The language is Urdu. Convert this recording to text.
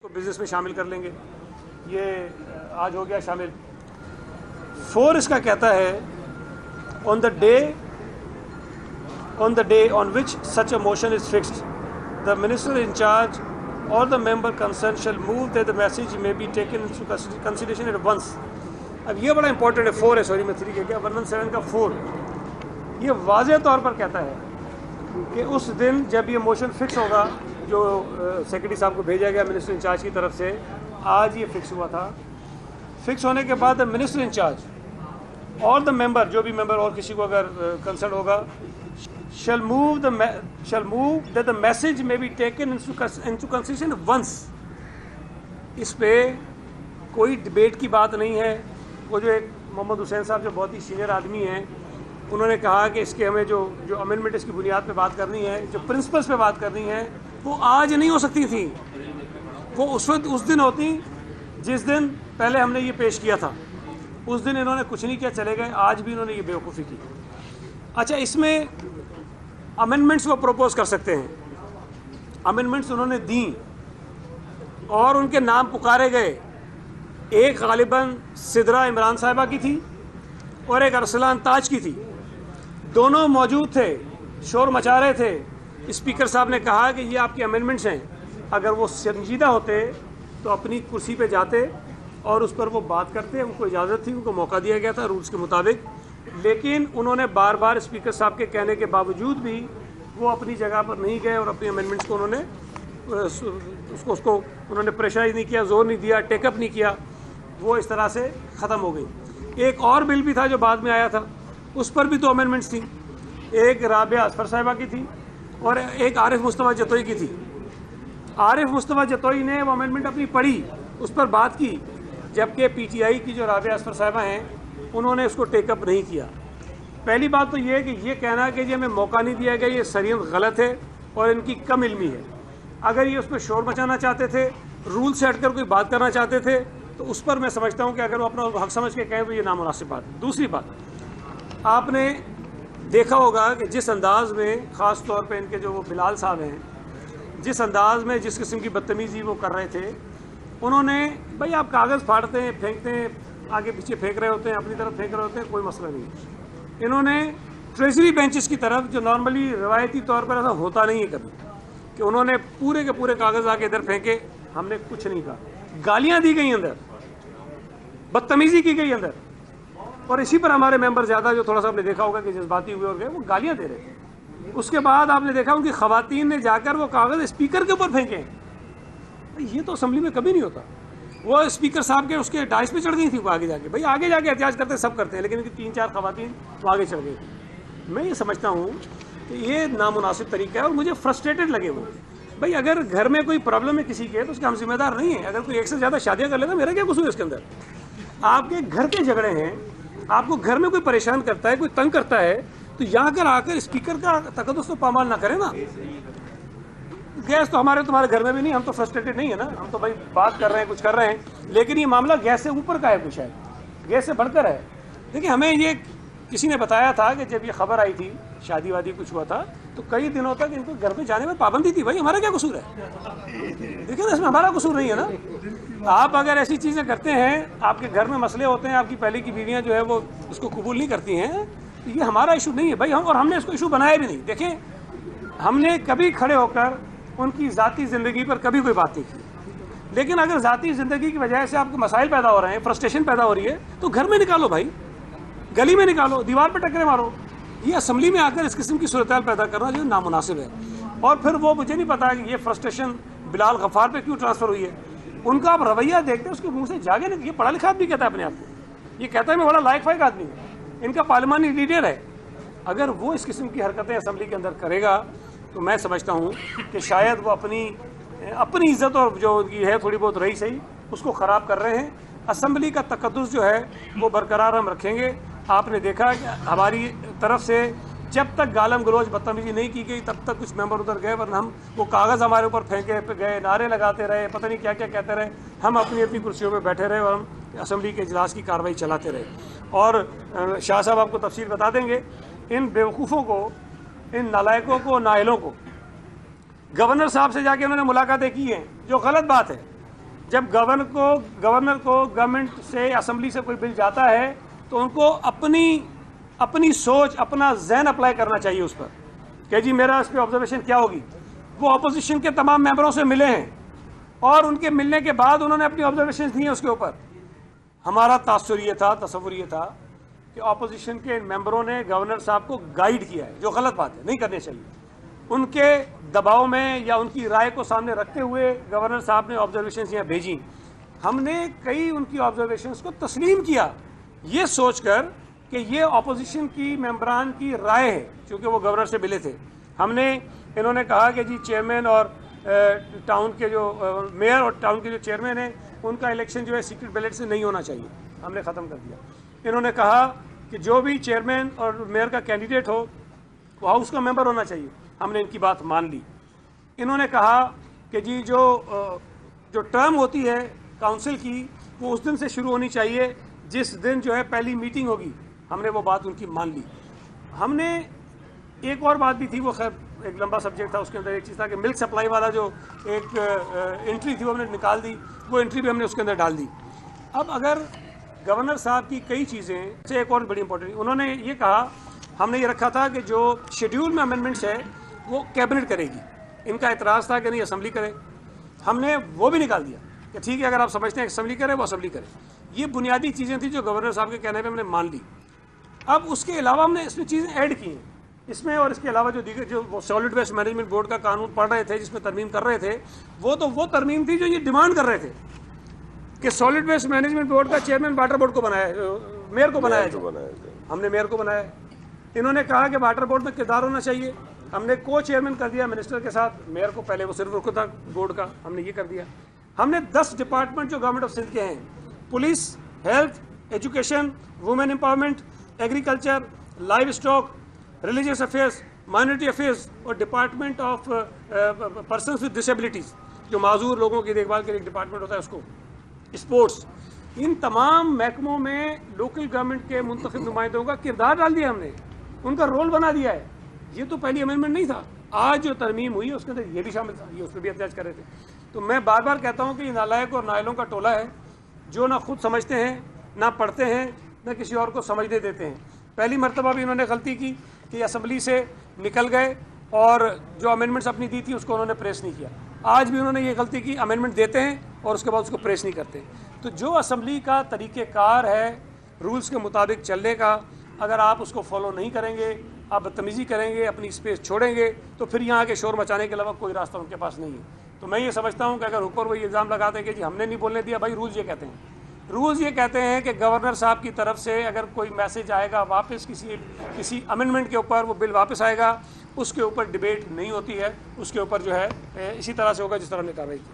بزنس میں شامل کر لیں گے. یہ آج ہو گیا شامل. 4 اس کا کہتا ہے on the day on which such a motion is fixed, the minister in charge or the member concerned shall move that the message may be taken into consideration at once. اب یہ بڑا امپورٹنٹ ہے. 4 ہے, سوری میں 3 کہہ گیا. 117 کا 4 یہ واضح طور پر کہتا ہے کہ اس دن جب یہ موشن فکس ہوگا جو سیکرٹری صاحب کو بھیجا گیا منسٹر انچارج کی طرف سے, آج یہ فکس ہوا تھا. فکس ہونے کے بعد منسٹر انچارج اور دا ممبر, جو بھی ممبر اور کسی کو اگر کنسرن ہوگا, shall move that the message may be taken into consideration once. اس پہ کوئی ڈبیٹ کی بات نہیں ہے. وہ جو ایک محمد حسین صاحب جو بہت ہی سینئر آدمی ہیں, انہوں نے کہا کہ اس کے ہمیں جو امینڈمنٹ اس کی بنیاد پہ بات کرنی ہے, جو پرنسپلس پہ بات کرنی ہے, وہ آج نہیں ہو سکتی تھی. وہ اس دن ہوتی جس دن پہلے ہم نے یہ پیش کیا تھا. اس دن انہوں نے کچھ نہیں کیا, چلے گئے. آج بھی انہوں نے یہ بیوقوفی کی. اچھا, اس میں امینڈمنٹس وہ پروپوز کر سکتے ہیں. امینڈمنٹس انہوں نے دیں اور ان کے نام پکارے گئے. ایک غالباً سدرا عمران صاحبہ کی تھی اور ایک ارسلان تاج کی تھی. دونوں موجود تھے, شور مچا رہے تھے. اسپیکر صاحب نے کہا کہ یہ آپ کے امینڈمنٹس ہیں, اگر وہ سنجیدہ ہوتے تو اپنی کرسی پہ جاتے اور اس پر وہ بات کرتے. ان کو اجازت تھی, ان کو موقع دیا گیا تھا رولز کے مطابق. لیکن انہوں نے بار بار اسپیکر صاحب کے کہنے کے باوجود بھی وہ اپنی جگہ پر نہیں گئے اور اپنی امینڈمنٹس کو انہوں نے پریشرائز نہیں کیا, زور نہیں دیا, ٹیک اپ نہیں کیا. وہ اس طرح سے ختم ہو گئی. ایک اور بل بھی تھا جو بعد میں آیا تھا, اس پر بھی 2 امینڈمنٹس تھیں. ایک رابعہ اصفر صاحبہ کی تھی اور ایک عارف مصطفیٰ جتوئی کی تھی. عارف مصطفیٰ جتوئی نے وہ امینڈمنٹ اپنی پڑھی, اس پر بات کی, جبکہ پی ٹی آئی کی جو رابعہ اصفر صاحبہ ہیں انہوں نے اس کو ٹیک اپ نہیں کیا. پہلی بات تو یہ ہے کہ یہ کہنا کہ یہ ہمیں موقع نہیں دیا گیا, یہ سرین غلط ہے اور ان کی کم علمی ہے. اگر یہ اس پہ شور مچانا چاہتے تھے, رول سے ہٹ کر کوئی بات کرنا چاہتے تھے, تو اس پر میں سمجھتا ہوں کہ اگر وہ اپنا حق سمجھ کے کہیں تو یہ نامناسب بات ہے. دوسری بات, آپ نے دیکھا ہوگا کہ جس انداز میں, خاص طور پہ ان کے جو وہ بلال صاحب ہیں, جس انداز میں جس قسم کی بدتمیزی وہ کر رہے تھے, انہوں نے, بھائی آپ کاغذ پھاڑتے ہیں, پھینکتے ہیں, آگے پیچھے پھینک رہے ہوتے ہیں, اپنی طرف پھینک رہے ہوتے ہیں, کوئی مسئلہ نہیں. انہوں نے ٹریجری بینچز کی طرف, جو نارملی روایتی طور پر ایسا ہوتا نہیں ہے کبھی, کہ انہوں نے پورے کے پورے کاغذ آ کے ادھر پھینکے, ہم نے کچھ نہیں کہا. گالیاں دی گئی اندر, بدتمیزی کی گئی اندر, اور اسی پر ہمارے ممبر زیادہ جو تھوڑا سا آپ نے دیکھا ہوگا کہ جذباتی ہوئے اور گئے, وہ گالیاں دے رہے تھے. اس کے بعد آپ نے دیکھا ان کی خواتین نے جا کر وہ کاغذ اسپیکر کے اوپر پھینکے. یہ تو اسمبلی میں کبھی نہیں ہوتا. وہ اسپیکر صاحب کے اس کے ڈائس پہ چڑھ گئی تھی, وہ آگے جا کے, بھائی آگے جا کے احتجاج کرتے سب کرتے ہیں, لیکن ان کی 3-4 خواتین وہ آگے چڑھ گئی. میں یہ سمجھتا ہوں کہ یہ نامناسب طریقہ ہے اور مجھے فرسٹریٹڈ لگے وہ. بھائی اگر گھر میں کوئی پرابلم ہے کسی کے, تو اس کے ہم ذمہ دار نہیں ہیں. اگر کوئی ایک سے زیادہ شادیاں کر لیتا, میرا کیا قصور ہے اس کے اندر؟ آپ کے گھر کے جھگڑے ہیں, آپ کو گھر میں کوئی پریشان کرتا ہے, کوئی تنگ کرتا ہے, تو یہاں کر آ کر اسپیکر کا تقدس تو پامال نہ کریں نا. گیس تو تمہارے گھر میں بھی نہیں, ہم تو فرسٹریٹڈ نہیں ہے نا, ہم تو بھائی بات کر رہے ہیں, کچھ کر رہے ہیں, لیکن یہ معاملہ گیس سے اوپر کا ہے, کچھ ہے, گیس سے بڑھ کر ہے. دیکھیں, ہمیں یہ کسی نے بتایا تھا کہ جب یہ خبر آئی تھی, شادی وادی کچھ ہوا تھا, تو کئی دنوں تک ان کو گھر میں جانے میں پابندی تھی. بھائی ہمارا کیا قصور ہے؟ دیکھیں نا, اس میں ہمارا قصور نہیں ہے نا. آپ اگر ایسی چیزیں کرتے ہیں, آپ کے گھر میں مسئلے ہوتے ہیں, آپ کی پہلے کی بیویاں جو ہے وہ اس کو قبول نہیں کرتی ہیں, تو یہ ہمارا ایشو نہیں ہے بھائی. اور ہم نے اس کو ایشو بنایا بھی نہیں. دیکھیں, ہم نے کبھی کھڑے ہو کر ان کی ذاتی زندگی پر کبھی کوئی بات نہیں کی. لیکن اگر ذاتی زندگی کی وجہ سے آپ کو مسائل پیدا ہو رہے ہیں, فرسٹریشن پیدا ہو رہی ہے, تو گھر میں نکالو بھائی, گلی میں نکالو, دیوار پہ ٹکرے مارو. یہ اسمبلی میں آ کر اس قسم کی صورتحال پیدا کرنا جو نامناسب ہے. اور پھر وہ مجھے نہیں پتا کہ یہ فرسٹریشن بلال غفار پہ کیوں ٹرانسفر ہوئی ہے. ان کا آپ رویہ دیکھتے ہیں, اس کے منہ سے جاگے نہیں. یہ پڑھا لکھا آدمی کہتا ہے اپنے آپ کو, یہ کہتا ہے میں بڑا لائق فائق آدمی ہوں, ان کا پارلیمانی لیڈر ہے. اگر وہ اس قسم کی حرکتیں اسمبلی کے اندر کرے گا, تو میں سمجھتا ہوں کہ شاید وہ اپنی عزت اور جو ان کی ہے تھوڑی بہت رہی صحیح, اس کو خراب کر رہے ہیں. اسمبلی کا تقدس جو ہے وہ برقرار ہم رکھیں گے. آپ نے دیکھا کہ ہماری طرف سے جب تک گالم گلوچ بدتمیزی نہیں کی گئی, تب تک کچھ ممبر ادھر گئے, ورنہ ہم وہ کاغذ ہمارے اوپر پھینکے گئے, نعرے لگاتے رہے, پتہ نہیں کیا کیا کہتے رہے. ہم اپنی اپنی کرسیوں پہ بیٹھے رہے اور ہم اسمبلی کے اجلاس کی کارروائی چلاتے رہے. اور شاہ صاحب آپ کو تفصیل بتا دیں گے. ان بیوقوفوں کو, ان نالائقوں کو, نااہلوں کو گورنر صاحب سے جا کے انہوں نے ملاقاتیں کی ہیں, جو غلط بات ہے. جب گورنر کو گورنمنٹ سے اسمبلی سے کوئی بل جاتا ہے تو ان کو اپنی سوچ اپنا ذہن اپلائی کرنا چاہیے اس پر کہ جی میرا اس پہ آبزرویشن کیا ہوگی. وہ اپوزیشن کے تمام ممبروں سے ملے ہیں اور ان کے ملنے کے بعد انہوں نے اپنی آبزرویشنز دی ہیں اس کے اوپر. ہمارا تصور یہ تھا کہ اپوزیشن کے ممبروں نے گورنر صاحب کو گائیڈ کیا ہے, جو غلط بات ہے, نہیں کرنے چاہیے. ان کے دباؤ میں یا ان کی رائے کو سامنے رکھتے ہوئے گورنر صاحب نے آبزرویشنز یہاں بھیجی. ہم نے کئی ان کی آبزرویشنز کو تسلیم کیا یہ سوچ کر کہ یہ اپوزیشن کی ممبران کی رائے ہے, چونکہ وہ گورنر سے ملے تھے. انہوں نے کہا کہ جی چیئرمین اور ٹاؤن کے جو میئر اور ٹاؤن کے جو چیئرمین ہیں ان کا الیکشن جو ہے سیکرٹ بیلٹ سے نہیں ہونا چاہیے, ہم نے ختم کر دیا. انہوں نے کہا کہ جو بھی چیئرمین اور میئر کا کینڈیڈیٹ ہو وہ ہاؤس کا ممبر ہونا چاہیے, ہم نے ان کی بات مان لی. انہوں نے کہا کہ جی جو ٹرم ہوتی ہے کاؤنسل کی وہ اس دن سے شروع ہونی چاہیے جس دن جو ہے پہلی میٹنگ ہوگی, ہم نے وہ بات ان کی مان لی. ہم نے ایک اور بات بھی تھی, وہ خیر ایک لمبا سبجیکٹ تھا, اس کے اندر ایک چیز تھا کہ ملک سپلائی والا جو ایک انٹری تھی وہ ہم نے نکال دی, وہ انٹری بھی ہم نے اس کے اندر ڈال دی. اب اگر گورنر صاحب کی کئی چیزیں سے ایک اور بڑی امپورٹنٹ, انہوں نے یہ کہا, ہم نے یہ رکھا تھا کہ جو شیڈیول میں امینڈمنٹس ہے وہ کیبنٹ کرے گی. ان کا اعتراض تھا کہ نہیں اسمبلی کرے, ہم نے وہ بھی نکال دیا کہ ٹھیک ہے اگر آپ سمجھتے ہیں کہ اسمبلی کرے وہ اسمبلی کرے. یہ بنیادی چیزیں تھیں جو گورنر صاحب کے کہنے پہ ہم نے مان لی. اب اس کے علاوہ ہم نے اس میں چیزیں ایڈ کی ہیں اس میں, اور اس کے علاوہ جو دیگر جو سالڈ ویسٹ مینجمنٹ بورڈ کا قانون پڑھ رہے تھے جس میں ترمیم کر رہے تھے, وہ ترمیم تھی جو یہ ڈیمانڈ کر رہے تھے کہ سالڈ ویسٹ مینجمنٹ بورڈ کا چیئرمین واٹر بورڈ کو بنایا, میئر کو بنایا جائے. ہم نے میئر کو بنایا. انہوں نے کہا کہ واٹر بورڈ میں کردار ہونا چاہیے, ہم نے کو چیئرمین کر دیا منسٹر کے ساتھ. میئر کو پہلے وہ صرف رکن تھا بورڈ کا, ہم نے یہ کر دیا. ہم نے 10 ڈپارٹمنٹ جو گورنمنٹ آف سندھ کے ہیں, police, health, education, women empowerment, agriculture, livestock, religious affairs, minority affairs اور department of persons with disabilities, جو معذور لوگوں کی دیکھ بھال کے لیے ایک ڈپارٹمنٹ ہوتا ہے اس کو, اسپورٹس. ان تمام محکموں میں لوکل گورنمنٹ کے منتخب نمائندوں کا کردار ڈال دیا ہم نے, ان کا رول بنا دیا ہے. یہ تو پہلی امینڈمنٹ نہیں تھا, آج جو ترمیم ہوئی ہے اس کے اندر یہ بھی شامل تھا, یہ اس پہ بھی احتجاج کر رہے تھے. تو میں بار بار کہتا ہوں کہ یہ نالائق اور نائلوں کا ٹولہ ہے جو نہ خود سمجھتے ہیں, نہ پڑھتے ہیں, نہ کسی اور کو سمجھنے دیتے ہیں. پہلی مرتبہ بھی انہوں نے غلطی کی کہ اسمبلی سے نکل گئے اور جو امینڈمنٹس اپنی دی تھی اس کو انہوں نے پریس نہیں کیا. آج بھی انہوں نے یہ غلطی کی, امینڈمنٹ دیتے ہیں اور اس کے بعد اس کو پریس نہیں کرتے. تو جو اسمبلی کا طریقہ کار ہے رولز کے مطابق چلنے کا, اگر آپ اس کو فالو نہیں کریں گے, آپ بدتمیزی کریں گے, اپنی اسپیس چھوڑیں گے, تو پھر یہاں کے شور مچانے کے علاوہ کوئی راستہ ان کے پاس نہیں ہے. تو میں یہ سمجھتا ہوں کہ اگر اوپر وہ یہ الزام لگاتے ہیں کہ جی ہم نے نہیں بولنے دیا, بھائی رولز یہ کہتے ہیں, رولز یہ کہتے ہیں کہ گورنر صاحب کی طرف سے اگر کوئی میسج آئے گا واپس کسی امینڈمنٹ کے اوپر, وہ بل واپس آئے گا, اس کے اوپر ڈبیٹ نہیں ہوتی ہے, اس کے اوپر جو ہے اسی طرح سے ہوگا جس طرح ہم نے کارروائی کی.